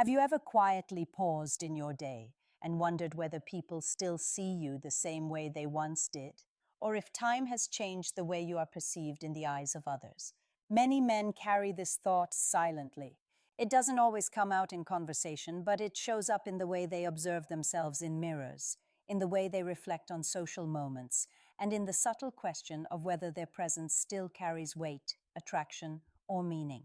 Have you ever quietly paused in your day and wondered whether people still see you the same way they once did, or if time has changed the way you are perceived in the eyes of others? Many men carry this thought silently. It doesn't always come out in conversation, but it shows up in the way they observe themselves in mirrors, in the way they reflect on social moments, and in the subtle question of whether their presence still carries weight, attraction, or meaning.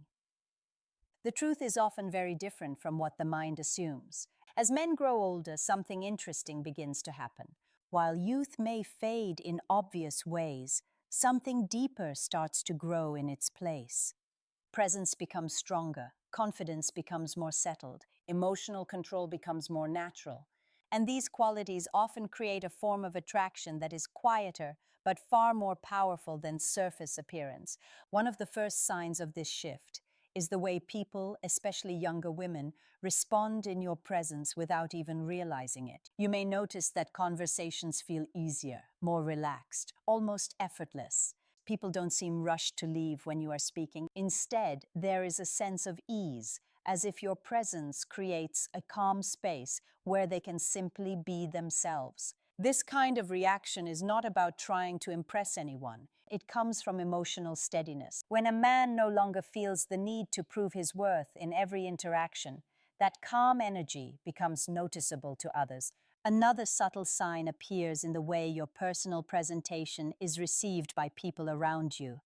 The truth is often very different from what the mind assumes. As men grow older, something interesting begins to happen. While youth may fade in obvious ways, something deeper starts to grow in its place. Presence becomes stronger, confidence becomes more settled, emotional control becomes more natural. And these qualities often create a form of attraction that is quieter but far more powerful than surface appearance. One of the first signs of this shift is the way people, especially younger women, respond in your presence without even realizing it. You may notice that conversations feel easier, more relaxed, almost effortless. People don't seem rushed to leave when you are speaking. Instead, there is a sense of ease, as if your presence creates a calm space where they can simply be themselves. This kind of reaction is not about trying to impress anyone. It comes from emotional steadiness. When a man no longer feels the need to prove his worth in every interaction, that calm energy becomes noticeable to others. Another subtle sign appears in the way your personal presentation is received by people around you.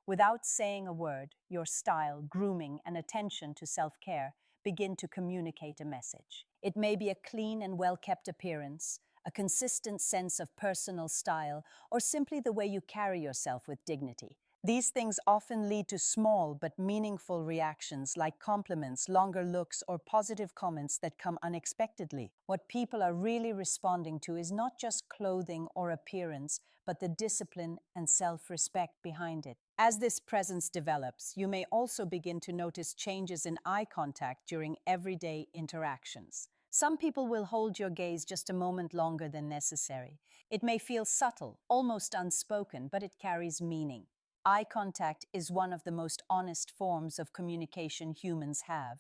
Without saying a word, your style, grooming, and attention to self-care begin to communicate a message. It may be a clean and well-kept appearance, a consistent sense of personal style, or simply the way you carry yourself with dignity. These things often lead to small but meaningful reactions like compliments, longer looks, or positive comments that come unexpectedly. What people are really responding to is not just clothing or appearance, but the discipline and self-respect behind it. As this presence develops, you may also begin to notice changes in eye contact during everyday interactions. Some people will hold your gaze just a moment longer than necessary. It may feel subtle, almost unspoken, but it carries meaning. Eye contact is one of the most honest forms of communication humans have.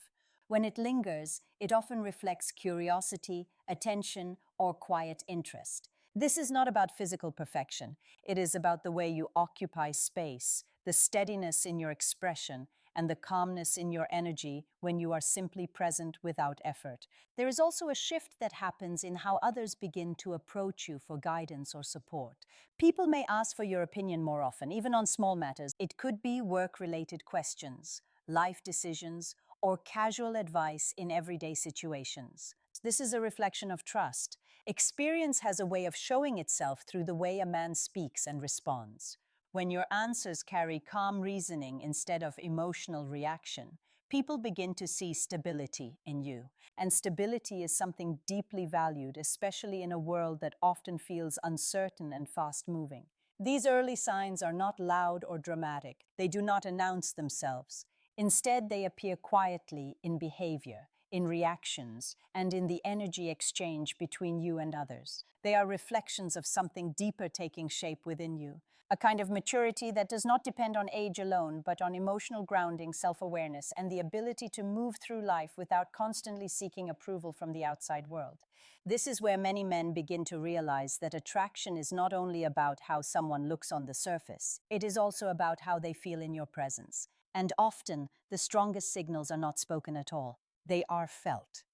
When it lingers, it often reflects curiosity, attention, or quiet interest. This is not about physical perfection. It is about the way you occupy space, the steadiness in your expression, and the calmness in your energy when you are simply present without effort. There is also a shift that happens in how others begin to approach you for guidance or support. People may ask for your opinion more often, even on small matters. It could be work-related questions, life decisions, or casual advice in everyday situations. This is a reflection of trust. Experience has a way of showing itself through the way a man speaks and responds. When your answers carry calm reasoning instead of emotional reaction, people begin to see stability in you. And stability is something deeply valued, especially in a world that often feels uncertain and fast-moving. These early signs are not loud or dramatic. They do not announce themselves. Instead, they appear quietly in behavior, in reactions, and in the energy exchange between you and others. They are reflections of something deeper taking shape within you, a kind of maturity that does not depend on age alone, but on emotional grounding, self-awareness, and the ability to move through life without constantly seeking approval from the outside world. This is where many men begin to realize that attraction is not only about how someone looks on the surface, it is also about how they feel in your presence. And often, the strongest signals are not spoken at all. They are felt.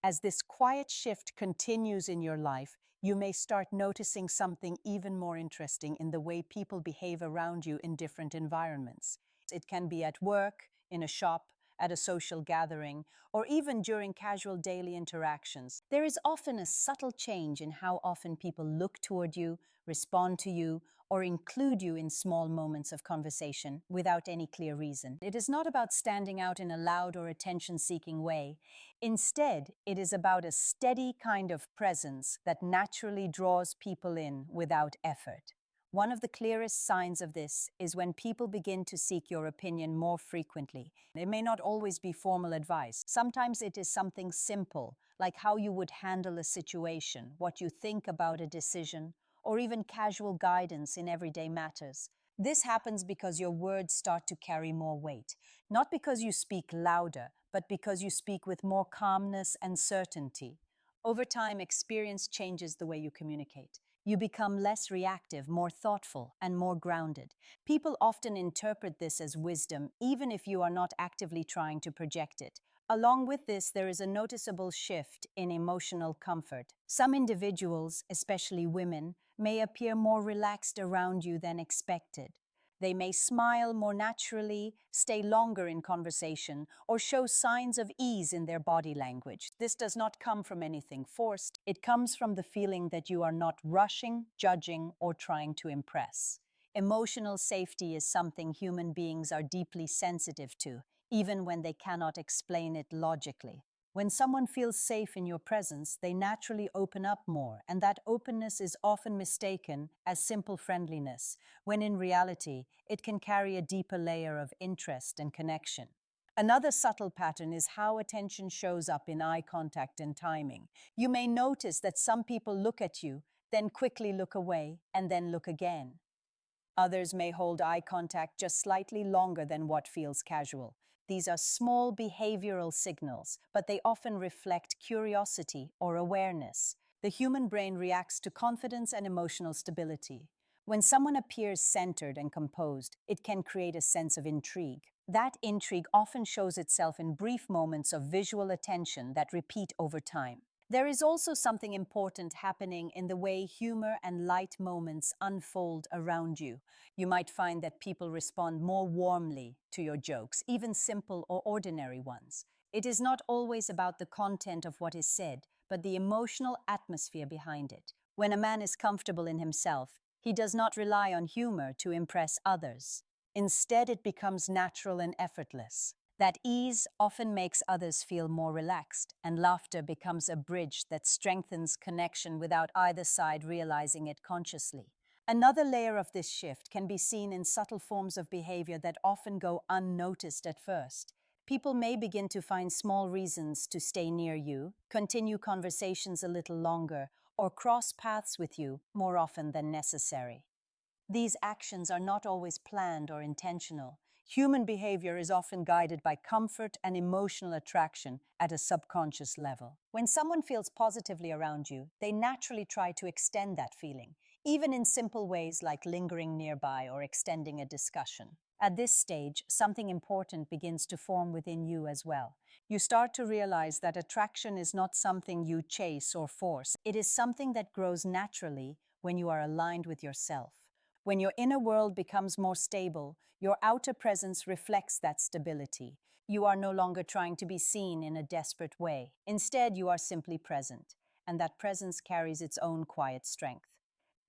As this quiet shift continues in your life, you may start noticing something even more interesting in the way people behave around you in different environments. It can be at work, in a shop, at a social gathering, or even during casual daily interactions. There is often a subtle change in how often people look toward you, respond to you, or include you in small moments of conversation without any clear reason. It is not about standing out in a loud or attention-seeking way. Instead, it is about a steady kind of presence that naturally draws people in without effort. One of the clearest signs of this is when people begin to seek your opinion more frequently. It may not always be formal advice. Sometimes it is something simple, like how you would handle a situation, what you think about a decision, or even casual guidance in everyday matters. This happens because your words start to carry more weight, not because you speak louder, but because you speak with more calmness and certainty. Over time, experience changes the way you communicate. You become less reactive, more thoughtful, and more grounded. People often interpret this as wisdom, even if you are not actively trying to project it. Along with this, there is a noticeable shift in emotional comfort. Some individuals, especially women, may appear more relaxed around you than expected. They may smile more naturally, stay longer in conversation, or show signs of ease in their body language. This does not come from anything forced. It comes from the feeling that you are not rushing, judging, or trying to impress. Emotional safety is something human beings are deeply sensitive to, even when they cannot explain it logically. When someone feels safe in your presence, they naturally open up more, and that openness is often mistaken as simple friendliness, when in reality, it can carry a deeper layer of interest and connection. Another subtle pattern is how attention shows up in eye contact and timing. You may notice that some people look at you, then quickly look away, and then look again. Others may hold eye contact just slightly longer than what feels casual. These are small behavioral signals, but they often reflect curiosity or awareness. The human brain reacts to confidence and emotional stability. When someone appears centered and composed, it can create a sense of intrigue. That intrigue often shows itself in brief moments of visual attention that repeat over time. There is also something important happening in the way humor and light moments unfold around you. You might find that people respond more warmly to your jokes, even simple or ordinary ones. It is not always about the content of what is said, but the emotional atmosphere behind it. When a man is comfortable in himself, he does not rely on humor to impress others. Instead, it becomes natural and effortless. That ease often makes others feel more relaxed, and laughter becomes a bridge that strengthens connection without either side realizing it consciously. Another layer of this shift can be seen in subtle forms of behavior that often go unnoticed at first. People may begin to find small reasons to stay near you, continue conversations a little longer, or cross paths with you more often than necessary. These actions are not always planned or intentional. Human behavior is often guided by comfort and emotional attraction at a subconscious level. When someone feels positively around you, they naturally try to extend that feeling, even in simple ways like lingering nearby or extending a discussion. At this stage, something important begins to form within you as well. You start to realize that attraction is not something you chase or force. It is something that grows naturally when you are aligned with yourself. When your inner world becomes more stable, your outer presence reflects that stability. You are no longer trying to be seen in a desperate way. Instead, you are simply present, and that presence carries its own quiet strength.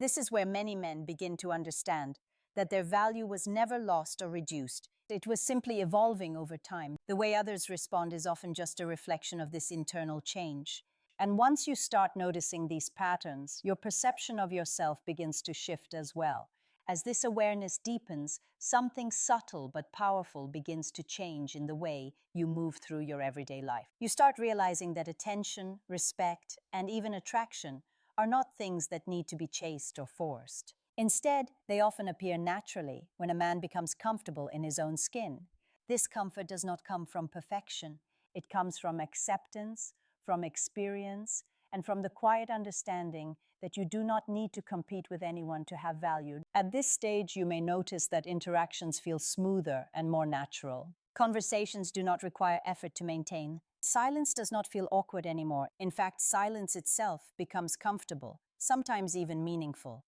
This is where many men begin to understand that their value was never lost or reduced. It was simply evolving over time. The way others respond is often just a reflection of this internal change. And once you start noticing these patterns, your perception of yourself begins to shift as well. As this awareness deepens, something subtle but powerful begins to change in the way you move through your everyday life. You start realizing that attention, respect, and even attraction are not things that need to be chased or forced. Instead, they often appear naturally when a man becomes comfortable in his own skin. This comfort does not come from perfection. It comes from acceptance, from experience, and from the quiet understanding that you do not need to compete with anyone to have value. At this stage, you may notice that interactions feel smoother and more natural. Conversations do not require effort to maintain. Silence does not feel awkward anymore. In fact, silence itself becomes comfortable, sometimes even meaningful.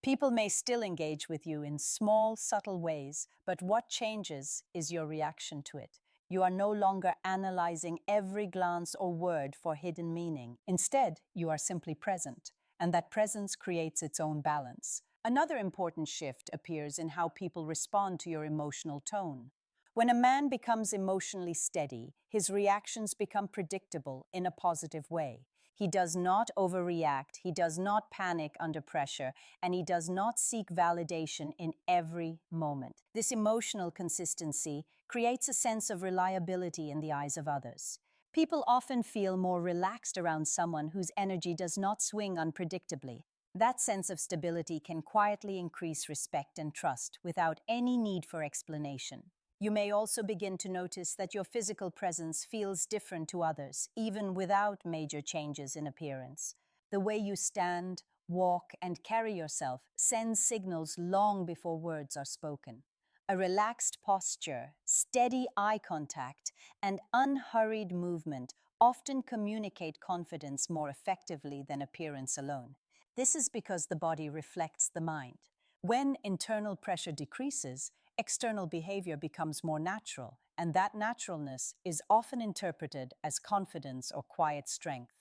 People may still engage with you in small, subtle ways, but what changes is your reaction to it. You are no longer analyzing every glance or word for hidden meaning. Instead, you are simply present, and that presence creates its own balance. Another important shift appears in how people respond to your emotional tone. When a man becomes emotionally steady, his reactions become predictable in a positive way. He does not overreact, he does not panic under pressure, and he does not seek validation in every moment. This emotional consistency creates a sense of reliability in the eyes of others. People often feel more relaxed around someone whose energy does not swing unpredictably. That sense of stability can quietly increase respect and trust without any need for explanation. You may also begin to notice that your physical presence feels different to others, even without major changes in appearance. The way you stand, walk, and carry yourself sends signals long before words are spoken. A relaxed posture, steady eye contact, and unhurried movement often communicate confidence more effectively than appearance alone. This is because the body reflects the mind. When internal pressure decreases, external behavior becomes more natural, and that naturalness is often interpreted as confidence or quiet strength.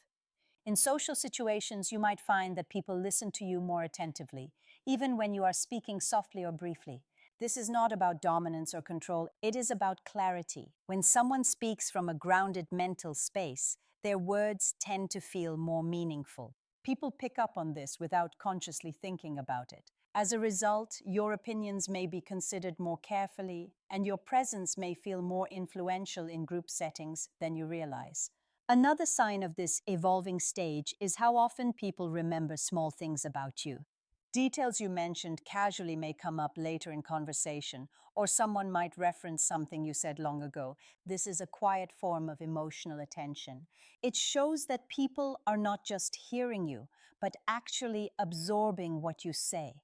In social situations, you might find that people listen to you more attentively, even when you are speaking softly or briefly. This is not about dominance or control, it is about clarity. When someone speaks from a grounded mental space, their words tend to feel more meaningful. People pick up on this without consciously thinking about it. As a result, your opinions may be considered more carefully, and your presence may feel more influential in group settings than you realize. Another sign of this evolving stage is how often people remember small things about you. Details you mentioned casually may come up later in conversation, or someone might reference something you said long ago. This is a quiet form of emotional attention. It shows that people are not just hearing you, but actually absorbing what you say.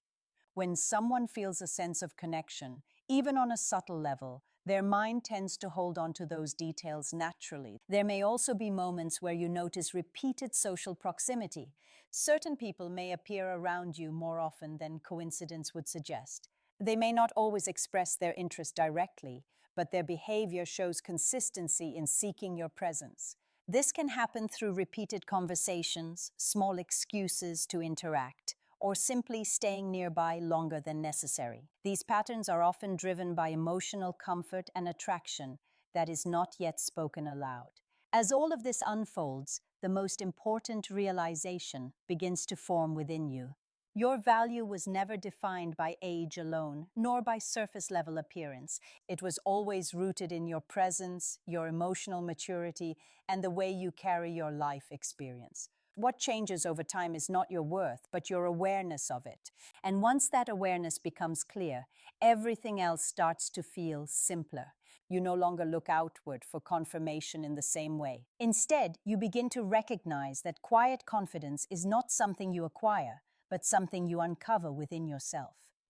When someone feels a sense of connection, even on a subtle level, their mind tends to hold on to those details naturally. There may also be moments where you notice repeated social proximity. Certain people may appear around you more often than coincidence would suggest. They may not always express their interest directly, but their behavior shows consistency in seeking your presence. This can happen through repeated conversations, small excuses to interact, or simply staying nearby longer than necessary. These patterns are often driven by emotional comfort and attraction that is not yet spoken aloud. As all of this unfolds, the most important realization begins to form within you. Your value was never defined by age alone, nor by surface-level appearance. It was always rooted in your presence, your emotional maturity, and the way you carry your life experience. What changes over time is not your worth, but your awareness of it. And once that awareness becomes clear, everything else starts to feel simpler. You no longer look outward for confirmation in the same way. Instead, you begin to recognize that quiet confidence is not something you acquire, but something you uncover within yourself.